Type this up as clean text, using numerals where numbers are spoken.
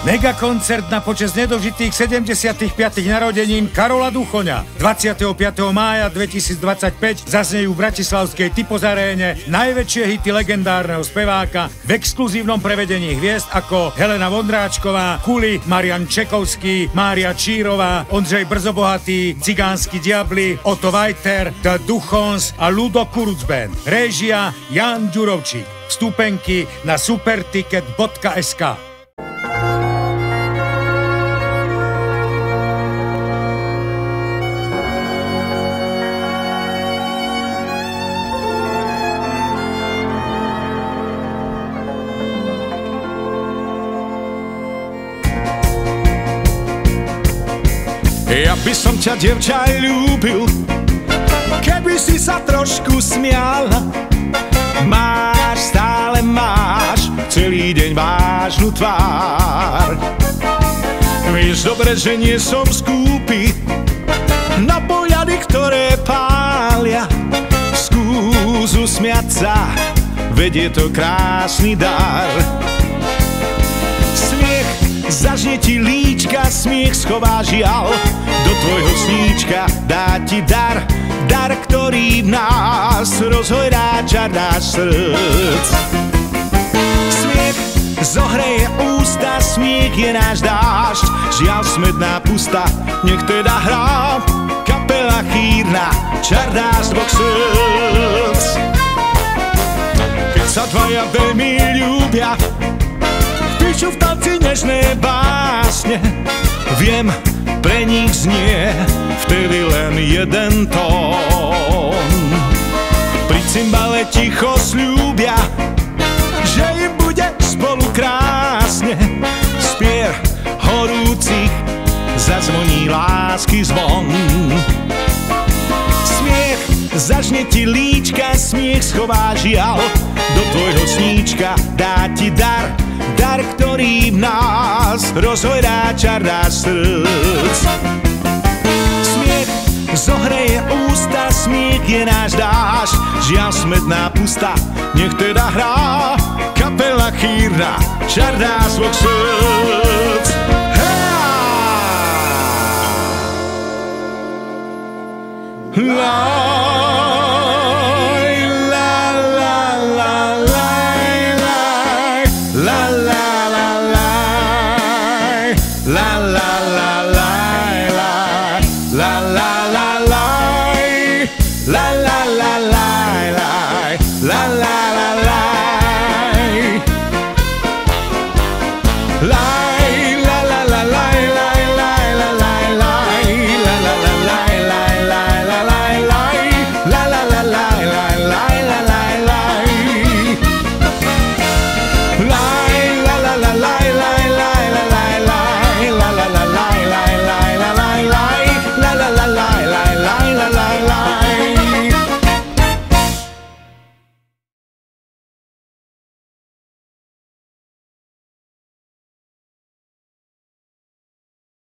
Megakoncert na počesť nedožitých 75. narodenín Karola Duchoňa. 25. mája 2025 zaznejú v bratislavskej Typos aréne najväčšie hity legendárneho speváka v exkluzívnom prevedení hviezd ako Helena Vondráčková, Kuli, Marian Čekovský, Mária Čírová, Ondřej Brzobohatý, Cigánsky diabli, Otto Vajter, The Duchons a Ludo Kuruc Band. Réžia Jan Ďurovčík. Vstupenky na superticket.sk. Ja by som ťa, dievča, aj ľúbil, keby si sa trošku smiala. Stále máš celý deň vážnu tvár. Vieš dobre, že nie som skúpy na pohľady, ktoré pália. Skús usmiať sa, veď je to krásny dar. Smiech zažne ti líčka, smiech schová žiaľ. Do tvojho sníčka dá ti dar, dar, ktorý v nás rozhojrá čar náš srdc. Smiech zohreje ústa, smiech je náš dážď, žiaľ smedná pusta, nech teda hrá kapela chýrna, čar nás dvoch srdc. Keď sa dvaja veľmi ľúbia, píšu v tanci nežné básne, viem, pre nich znie vtedy len jeden tón. Pri cymbale ticho sľúbia, že im bude spolu krásne. Spiev horúcich zazvoní lásky zvon. Smiech zažne ti líčka, smiech schová žiaľ. Do tvojho sníčka dá ti dar, dar, ktorý v nás rozhojrá čar náš srdc. Smiech zohreje ústa, smiech je náš dážď, žiaľ smedná pusta, nech teda hrá kapela chýrna, čar nás dvoch srdc. La